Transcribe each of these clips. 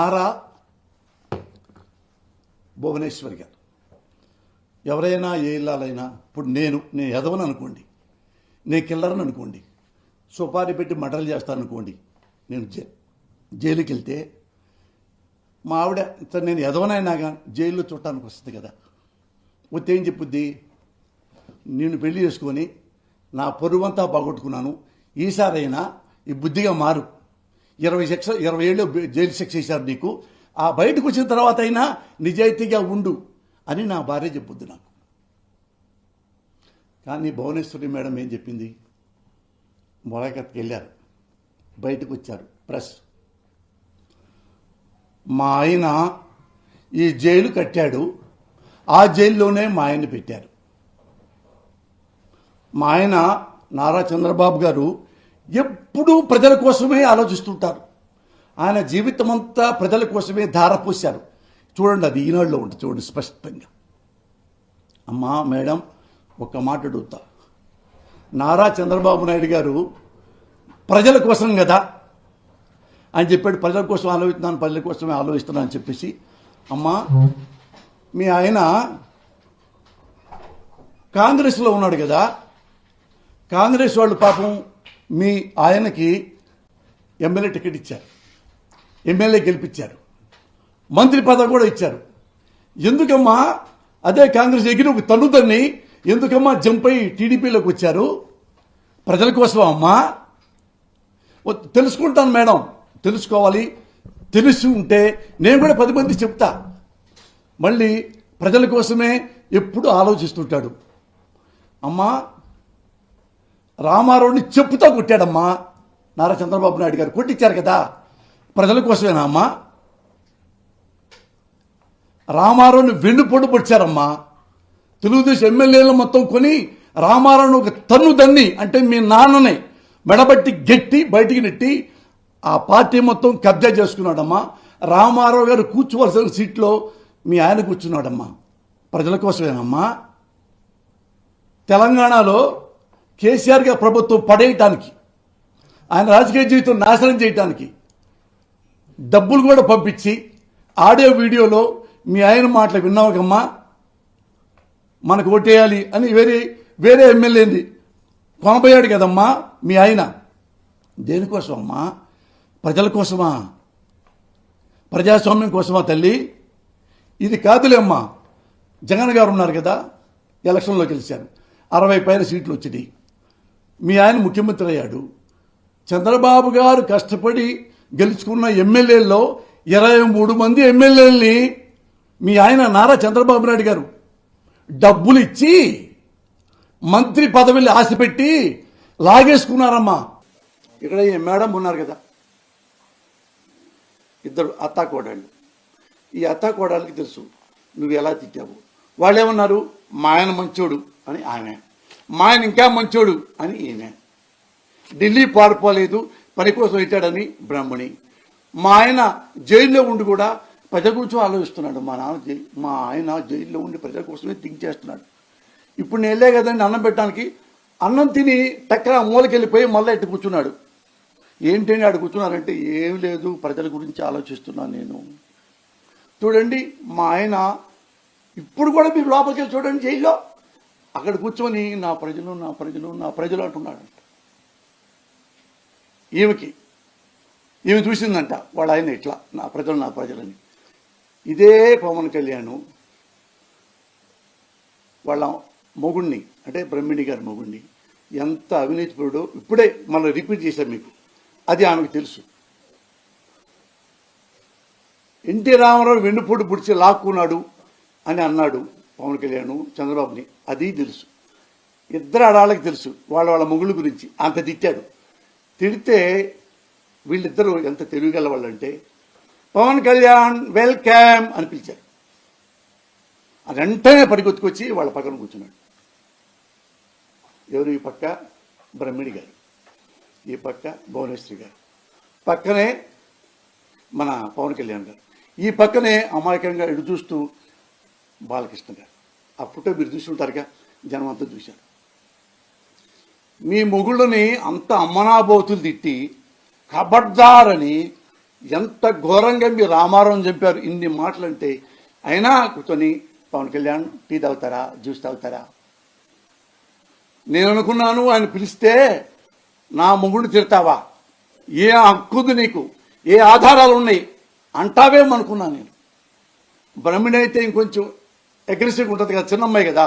నారా భువనేశ్వరి గారు. ఎవరైనా ఏ ఇల్లాలైనా ఇప్పుడు నేను ఎదవను అనుకోండి, నేను కిల్లరని అనుకోండి, సుపారీ పెట్టి మటలు చేస్తాను అనుకోండి, నేను జైలుకి వెళ్తే మా ఆవిడ నేను ఎదవనైనా కానీ జైల్లో చూడటానికి వస్తుంది కదా. వస్తే ఏం చెప్పుద్ది, నేను పెళ్లి చేసుకొని నా పొరువంతా బాగొట్టుకున్నాను, ఈసారైనా ఈ బుద్ధిగా మారు, 20 ఏళ్ళు జైలు శిక్ష చేశారు నీకు, ఆ బయటకు వచ్చిన తర్వాత అయినా నిజాయితీగా ఉండు అని నా భార్య చెప్పుద్ది నాకు. కానీ భువనేశ్వరి మేడం ఏం చెప్పింది, మొలకత్కి వెళ్ళారు, బయటకు వచ్చారు ప్రెస్, మా ఆయన ఈ జైలు కట్టాడు, ఆ జైల్లోనే మా ఆయన్ని పెట్టారు. మా ఆయన నారా చంద్రబాబు గారు ఎప్పుడూ ప్రజల కోసమే ఆలోచిస్తుంటారు. ఆయన జీవితం అంతా ప్రజల కోసమే ధారపోశారు. చూడండి, అది ఈనాడులో ఉంటుంది, చూడండి స్పష్టంగా. అమ్మా మేడం, ఒక్క మాట అడుగుతా, నారా చంద్రబాబు నాయుడు గారు ప్రజల కోసం కదా అని చెప్పాడు, ప్రజల కోసం ఆలోచిస్తున్నాను, ప్రజల కోసమే ఆలోచిస్తున్నాను అని చెప్పేసి. అమ్మా, మీ ఆయన కాంగ్రెస్లో ఉన్నాడు కదా, కాంగ్రెస్ వాళ్ళు పాపం మీ ఆయనకి ఎమ్మెల్యే టికెట్ ఇచ్చారు, ఎమ్మెల్యే గెలిపించారు, మంత్రి పదవి కూడా ఇచ్చారు. ఎందుకమ్మా అదే కాంగ్రెస్ ఎగిరి తన్నుదని ఎందుకమ్మా జంప్ అయి టీడీపీలోకి వచ్చారు? ప్రజల కోసం అమ్మా. తెలుసుకుంటాను మేడం, తెలుసుకోవాలి, తెలిసి ఉంటే నేను కూడా 10 మంది చెప్తా. మళ్ళీ ప్రజల కోసమే ఎప్పుడు ఆలోచిస్తుంటాడు. అమ్మా, రామారావుని చెప్పుతో కొట్టాడమ్మా నారా చంద్రబాబు నాయుడు గారు, కొట్టించారు కదా, ప్రజల కోసమేనా అమ్మా? రామారావుని వెన్నుపోటు పొడిచారమ్మా. తెలుగుదేశం ఎమ్మెల్యేలు మొత్తం కొని రామారావుని ఒక తన్ను దన్ని, అంటే మీ నాన్నని మెడబట్టి గట్టి బయటికి నెట్టి ఆ పార్టీ మొత్తం కబ్జా చేసుకున్నాడమ్మా. రామారావు గారు కూర్చోవలసిన సీట్లో మీ ఆయన కూర్చున్నాడమ్మా. ప్రజల కోసమేనమ్మా. తెలంగాణలో కేసీఆర్ గారి ప్రభుత్వం పడేయటానికి, ఆయన రాజకీయ జీవితం నాశనం చేయటానికి డబ్బులు కూడా పంపించి ఆడియో వీడియోలో మీ ఆయన మాటలు విన్నావుకమ్మా, మనకు ఓటేయాలి అని వేరే ఎమ్మెల్యేని కొనబోయాడు కదమ్మా మీ ఆయన. దేనికోసం అమ్మా? ప్రజల కోసమా? ప్రజాస్వామ్యం కోసమా తల్లి? ఇది కాదులే అమ్మా. జగన్ గారు ఉన్నారు కదా, ఎలక్షన్లో గెలిచారు, 60 పైన సీట్లు వచ్చినాయి, మీ ఆయన ముఖ్యమంత్రి అయ్యాడు. చంద్రబాబు గారు కష్టపడి గెలుచుకున్న ఎమ్మెల్యేల్లో 23 మంది ఎమ్మెల్యేలని మీ ఆయన నారా చంద్రబాబు నాయుడు గారు డబ్బులు ఇచ్చి మంత్రి పదవిని ఆశపెట్టి లాగేసుకున్నారమ్మా. ఇక్కడ ఈ మేడం ఉన్నారు కదా, ఇద్దరు అత్తాకోడళ్ళు. ఈ అత్తాకోడళ్ళకి తెలుసు నువ్వు ఎలా తిట్టావు. వాళ్ళు ఏమన్నారు, మా ఆయన మంచోడు అని ఆయన, మా ఆయన ఇంకా మంచోడు అని ఈయన. ఢిల్లీ పారిపోలేదు, పని కోసం ఇచ్చాడని బ్రాహ్మణి. మా ఆయన జైల్లో ఉండి కూడా ప్రజల గురించి ఆలోచిస్తున్నాడు. మా ఆయన జైల్లో ఉండి ప్రజల కోసమే థింక్ చేస్తున్నాడు. ఇప్పుడు నేను వెళ్ళే కదండి అన్నం పెట్టడానికి, అన్నం తిని టక్కన మూలకి వెళ్ళిపోయి మళ్ళీ ఇటు కూర్చున్నాడు. ఏంటండి ఆడు కూర్చున్నారంటే, ఏం లేదు ప్రజల గురించి ఆలోచిస్తున్నాను నేను. చూడండి, మా ఆయన ఇప్పుడు కూడా మీరు లోపలికి వెళ్ళి చూడండి, జైల్లో అక్కడ కూర్చొని నా ప్రజలు నా ప్రజలు నా ప్రజలు అంటున్నాడు. ఈమె చూసిందంట వాళ్ళ ఆయన ఇట్లా నా ప్రజలు నా ప్రజలని. ఇదే పవన్ కళ్యాణ్ వాళ్ళ మొగుడిని, అంటే బ్రహ్మిణి గారి మొగుడిని ఎంత అవినీతిపరుడో ఇప్పుడే మళ్ళీ రిపీట్ చేశారు మీకు, అది ఆమెకు తెలుసు. ఎన్టీ రామారావు వెన్నుపోటు పుడిచి లాక్కున్నాడు అని అన్నాడు పవన్ కళ్యాణ్ చంద్రబాబుని, అది తెలుసు. ఇద్దరు ఆడాళ్ళకి తెలుసు వాళ్ళ మొగుళ్ళ గురించి. అంత తిట్టాడు. తిడితే వీళ్ళిద్దరూ ఎంత తెలివిగల వాళ్ళంటే, పవన్ కళ్యాణ్ వెల్కమ్ అని పిలిచారు. అది వెంటనే పరిగెత్తుకొచ్చి వాళ్ళ పక్కన కూర్చున్నాడు. ఎవరు? ఈ పక్క బ్రహ్మిణి గారు, ఈ పక్క భువనేశ్వరి గారు, పక్కనే మన పవన్ కళ్యాణ్ గారు, ఈ పక్కనే అమాయకంగా ఎడు చూస్తూ బాలకృష్ణ గారు. ఆ ఫోటో మీరు చూస్తుంటారుగా, జనం అంతా చూశారు. మీ మొగుళ్ళని అంత అమ్మనాబోతులు తిట్టి ఖబర్దారని ఎంత ఘోరంగా మీరు రామారావు చెప్పారు ఇన్ని మాటలంటే. అయినా కూర్చొని పవన్ కళ్యాణ్ టీ తాగుతారా, జ్యూస్ తాగుతారా? నేను అనుకున్నాను ఆయన పిలిస్తే నా మొగుడిని తిడతావా, ఏ హక్కుంది నీకు, ఏ ఆధారాలు ఉన్నాయి అంటావేమనుకున్నాను నేను. బ్రహ్మిణి అయితే ఇంకొంచెం అగ్రెసివ్గా ఉంటుంది కదా, చిన్నమ్మాయి కదా.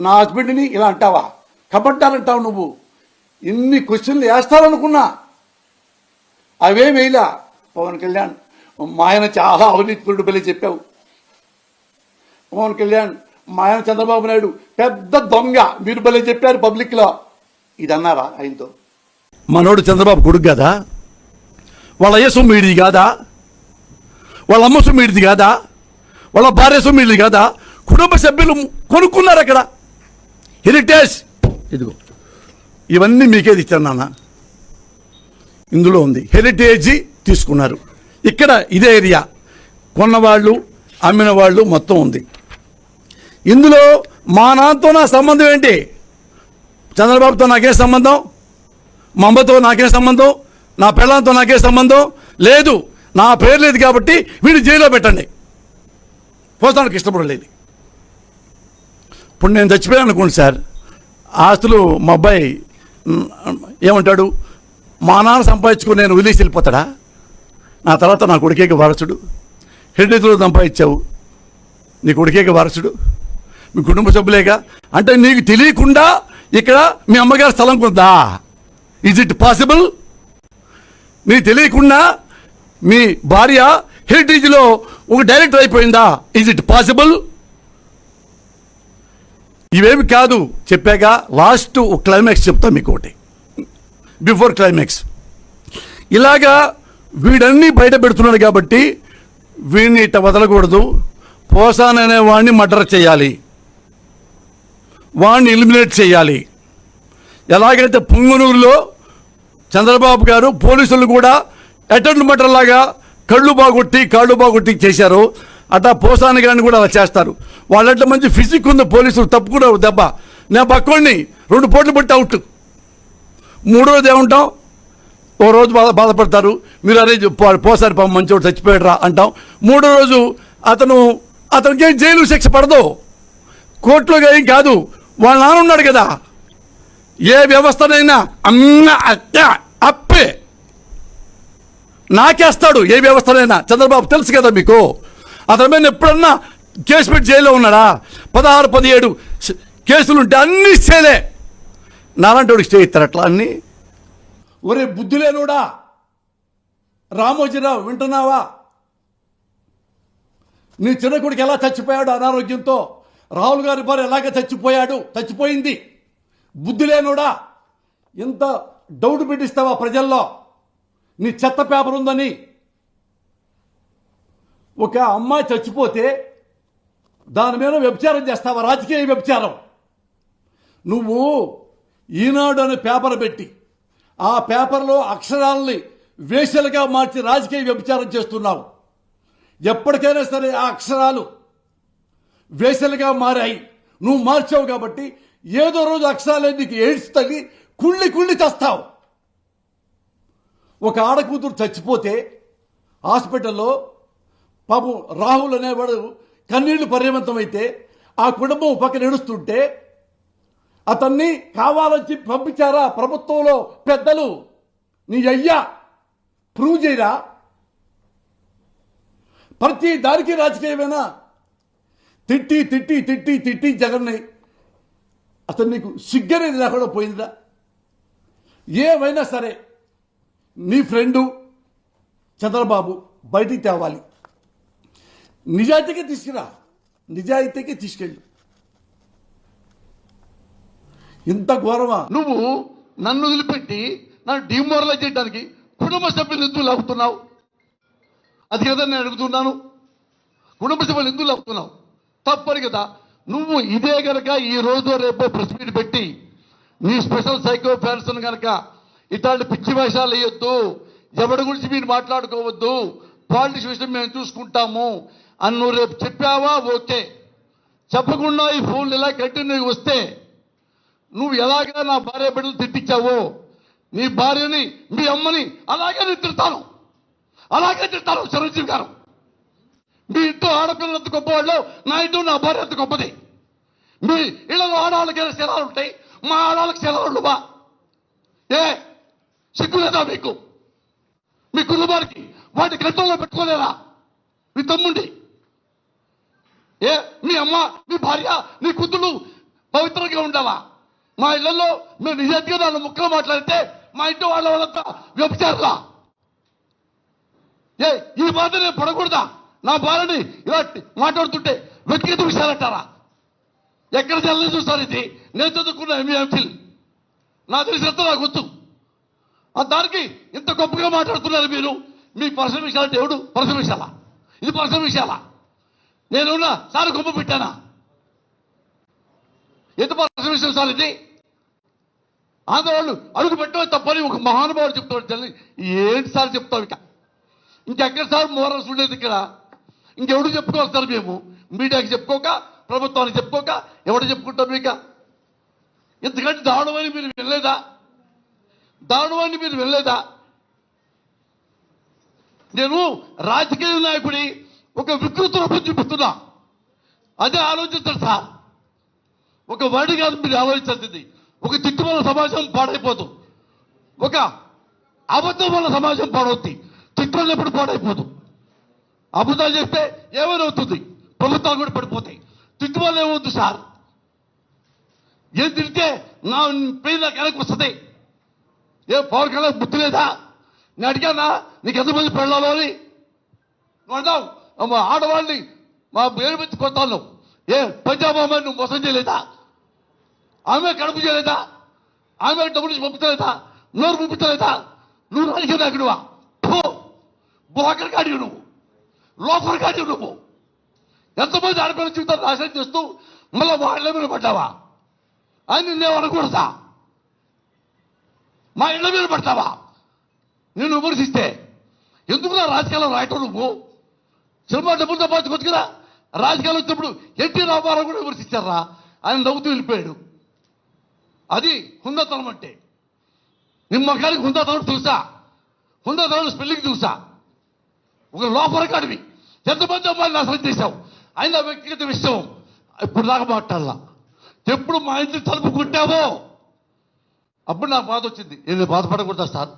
నా హస్బెండ్ని ఇలా అంటావా, కబడ్డాలంటావు నువ్వు, ఇన్ని క్వశ్చన్లు వేస్తారనుకున్నా. అవేం వేయలా. పవన్ కళ్యాణ్ మా ఆయన చాలా అవినీతిపరుడు బలి చెప్పావు. పవన్ కళ్యాణ్ మా ఆయన చంద్రబాబు నాయుడు పెద్ద దొంగ మీరు బలి చెప్పారు పబ్లిక్లో. ఇది అన్నారా ఆయనతో? మనోడు చంద్రబాబు కొడుకు కదా, వాళ్ళ అయ్య సొమ్మిడిది కాదా, వాళ్ళ అమ్మ సొమ్మిడిది కాదా, వాళ్ళ భార్య సొమ్మిడిది కాదా? కుటుంబ సభ్యులు కొనుక్కున్నారు అక్కడ హెరిటేజ్. ఇదిగో ఇవన్నీ మీకేది ఇచ్చాను నాన్న, ఇందులో ఉంది. హెరిటేజీ తీసుకున్నారు. ఇక్కడ ఇదే ఏరియా కొన్నవాళ్ళు అమ్మిన వాళ్ళు మొత్తం ఉంది. ఇందులో మా నాన్నతో నా సంబంధం ఏంటి? చంద్రబాబుతో నాకే సంబంధం, మా అమ్మతో నాకే సంబంధం, నా పిల్లలతో నాకే సంబంధం లేదు. నా పేరు లేదు కాబట్టి వీడిని జైల్లో పెట్టండి, పోతానికి ఇష్టపడలేదు. ఇప్పుడు నేను చచ్చిపోయాను అనుకోండి సార్, ఆస్తులు మా అబ్బాయి ఏమంటాడు, మా నాన్న సంపాదించుకుని నేను వదిలేసి వెళ్ళిపోతాడా? నా తర్వాత నా కొడుకేకి వారసుడు. హెరిటేజ్లో సంపాదించావు, నీ కొడుకేకి వారసుడు, మీ కుటుంబ సభ్యులేగా. అంటే నీకు తెలియకుండా ఇక్కడ మీ అమ్మగారి స్థలం కొందా? Is it possible? నీకు తెలియకుండా మీ భార్య హెరిటేజ్లో ఒక డైరెక్టర్ అయిపోయిందా? Is it possible? ఇవేమి కాదు. చెప్పాక లాస్ట్ ఒక క్లైమాక్స్ చెప్తా మీకు ఒకటి, బిఫోర్ క్లైమాక్స్. ఇలాగా వీడన్నీ బయట పెడుతున్నాడు కాబట్టి వీడిని ఇట్ట వదలకూడదు. పోసాన్ అనే వాడిని మర్డర్ చేయాలి, వాడిని ఎలిమినేట్ చేయాలి. ఎలాగైతే పుంగనూరులో చంద్రబాబు గారు పోలీసులు కూడా అటెండ్ మర్డర్ లాగా కళ్ళు బాగొట్టి కాళ్ళు బాగొట్టి చేశారు, అట్టా పోసాని గారిని కూడా అలా చేస్తారు. వాళ్ళంటే మంచి ఫిజిక్ ఉంది, పోలీసులు తప్పుకున్నారు దెబ్బ. నేను పక్కోడిని 2 పోట్లు పట్టి అవుట్. 3వ రోజు ఏమంటాం, ఓ రోజు బాధపడతారు, మీరు అరే పోసారి పాపం మంచోడు చచ్చిపోయాడు రా అంటాం. 3వ రోజు అతనికి ఏం జైలు శిక్ష పడదు, కోర్టులో ఏం కాదు. వాళ్ళ నాన్న ఉన్నాడు కదా, ఏ వ్యవస్థనైనా అప్పే నాకేస్తాడు. ఏ వ్యవస్థనైనా చంద్రబాబు తెలుసు కదా మీకు. అతని మీద ఎప్పుడన్నా కేసు పెట్టి జైల్లో ఉన్నాడా? 16, 17 కేసులుంటే అన్ని స్టేలే. నాలాంటి స్టే ఇస్తారు అట్లా అన్ని. ఒరే బుద్ధి లేనుడా రామోజీరావు, వింటున్నావా? నీ చిన్న కొడుకు ఎలా చచ్చిపోయాడు అనారోగ్యంతో, రాహుల్ గారి భార్య ఎలాగ చచ్చిపోయింది. బుద్ధి లేనుడా, ఇంత డౌట్ పెట్టిస్తావా ప్రజల్లో నీ చెత్త పేపర్ ఉందని? ఒక అమ్మాయి చచ్చిపోతే దాని మీద వ్యభిచారం చేస్తావా? రాజకీయ వ్యభిచారం. నువ్వు ఈనాడు అనే పేపర్ పెట్టి ఆ పేపర్లో అక్షరాలని వేషలుగా మార్చి రాజకీయ వ్యభిచారం చేస్తున్నావు. ఎప్పటికైనా సరే ఆ అక్షరాలు వేషలుగా మారాయి, నువ్వు మార్చావు కాబట్టి ఏదో రోజు అక్షరాలే నీకు ఎయిడ్స్ తల్లి కుళ్ళి చేస్తావు. ఒక ఆడకూతురు చచ్చిపోతే హాస్పిటల్లో పాపం రాహుల్ అనేవాడు కన్నీళ్లు పర్యవంతమైతే ఆ కుటుంబం పక్కన ఏడుస్తుంటే అతన్ని కావాలని పంపించారా ప్రభుత్వంలో పెద్దలు? నీ అయ్యా ప్రూవ్ చేయరా? ప్రతి దానికి రాజకీయమేనా? తిట్టి జగన్ని అతను నీకు సిగ్గనేది లేకుండా పోయిందా? ఏమైనా సరే నీ ఫ్రెండు చంద్రబాబు బయటికి తేవాలి, నిజాయితీకి తీసుకురా, నిజాయితీకి తీసుకెళ్ళు. ఇంత ఘోరమా? నువ్వు నన్ను వదిలిపెట్టి నన్ను డిమోరలైజ్ చేయడానికి కుటుంబ సభ్యులు ఎందుకు లాగుతున్నావు? అది కదా నేను అడుగుతున్నాను. కుటుంబ సభ్యులు ఎందుకు లాగుతున్నావు? తప్పని కదా. నువ్వు ఇదే కనుక ఈ రోజు రేపు ప్రెస్ మీట్ పెట్టి నీ స్పెషల్ సైకో ఫ్యాన్స్ కనుక ఇట్లాంటి పిచ్చి వేషాలు వేయొద్దు, ఎవరి గురించి మీరు మాట్లాడుకోవద్దు, పాలిటిక్స్ విషయం మేము చూసుకుంటాము అని నువ్వు రేపు చెప్పావా? ఓకే. చెప్పకుండా ఈ ఫోన్లు ఇలా కంటిన్యూ వస్తే నువ్వు ఎలాగా నా భార్య బిడ్డలు తిట్టించావో నీ భార్యని మీ అమ్మని అలాగే నేను తిడతాను. అలాగే తింటారు చిరంజీవి గారు. మీ ఇంట్లో ఆడపిల్లలు ఎంత గొప్పవాళ్ళు, నా ఇంట్లో నా భార్య ఎంత గొప్పది. మీ ఇళ్లలో ఆడవాళ్ళకి శిలాలు ఉంటాయి, మా ఆడవాళ్ళకి శిలాలు ఉండవా? ఏ సిగ్గు లేదా మీకు? మీ కుటుంబానికి వాటి కంట్రోల్లో పెట్టుకోలేరా? మీ తమ్ముండి ఏ మీ అమ్మ, మీ భార్య, నీ కూతుళ్ళు పవిత్రంగా ఉండాలా? మా ఇళ్లలో మేము నిజంగా నన్ను ముక్కలు మాట్లాడితే మా ఇంటి వాళ్ళంతా వ్యభిచారులా? ఏ ఈ బాధ నేను పడకూడదా? నా భార్యని ఇలా మాట్లాడుతుంటే వ్యక్తిగత విషయాలంటారా? ఎక్కడ చల్లని చూస్తారు ఇది? నేను చదువుకున్న ఎంఫిల్, నా తెలిసినంత నాకు గుర్తు. దానికి ఇంత గొప్పగా మాట్లాడుతున్నారు మీరు. మీ పర్సనల్ విషయాలంటే ఎవడు పర్సనల్ విషయాలా? ఇది పర్సనల్ విషయాలా? నేనున్నా సార్ గొప్ప పెట్టానా? ఎంత పర్సనల్ విషయం సార్ ఇది? ఆంధ్రవాళ్ళు అడుగు పెట్టడం తప్పని ఒక మహానుభావుడు చెప్తాడు. ఏంటి సార్ చెప్తాం? ఇంకెక్కడ సార్ మోరల్స్ ఉండేది ఇక్కడ? ఇంకెవడు చెప్పుకోవాలి సార్? మేము మీడియాకి చెప్పుకోక, ప్రభుత్వానికి చెప్పుకోక ఎవడు చెప్పుకుంటాం? ఇక ఇంతకంటే దారుణమని మీరు వెళ్ళలేదా? దారుణమని మీరు వెళ్ళలేదా? నేను రాజకీయ నాయకుడి ఒక వికృత రూపం చూపిస్తున్నా. అదే ఆలోచించండి సార్. ఒక వర్డ్ కాదు మీరు ఆలోచించాల్సింది. ఒక తిట్టు వల్ల సమాజం పాడైపోదు, ఒక అబద్ధం వల్ల సమాజం పాడవుద్ది. తిట్టులు ఎప్పుడు పాడైపోదు. అబద్ధాలు చేస్తే ఏమైనా ప్రభుత్వాలు కూడా పడిపోతాయి. తిట్టు వల్ల ఏమవుతుంది సార్? ఏం తిడితే నా పేరు నాకు వెనక్కి వస్తుంది. ఏ పవన్ కళ్యాణ్ బుద్ధి లేదా? నేను అడిగానా నీకు ఎంతమంది పెళ్ళాలో అని? నువ్వు అన్నావు ఆడవాళ్ళని మా పేరు పెట్టి కొడతాను. ఏ పంజాబ్ అమ్మాయి నువ్వు మోసం చేయలేదా? ఆమె కడుపు చేయలేదా? ఆమె డబ్బులు నుంచి పంపించలేదా? నోరు పంపించలేదా? నువ్వు రాజకీయ నాయకుడువా? బోకర్ కాడి నువ్వు, లోఫర్ కాడి నువ్వు. ఎంతమంది ఆడపిల్లల జీవితాలు నాశనం చేస్తూ మళ్ళీ వాళ్ళ మీద పడ్డావా అని నిన్నే అనకూడదా? మా ఇళ్ల మీద పడతావా నేను విమర్శిస్తే? ఎందుకు నా రాజకీయాల్లో రాయటం? నువ్వు సినిమా డబ్బులు సంపాదించుకోవచ్చు కదా. రాజకీయాలు వచ్చినప్పుడు ఎన్టీ రామారావు కూడా విమర్శించారా? ఆయన నవ్వుతూ వెళ్ళిపోయాడు. అది హుందాతనం అంటే. నిమ్మకానికి హుందాతనం తెలుసా? హుందాతనం స్పెల్లింగ్ తెలుసా? ఒక లోపల కాడివి ఎంతమంది అమ్మాయిని నాశనం చేశావు. ఆయన వ్యక్తిగత విషయం ఇప్పుడు దాకా మాట్లాడాల. ఎప్పుడు మా ఇంటి తలుపు కొట్టావో అప్పుడు నాకు బాధ వచ్చింది. నేను బాధపడకూడదా సార్?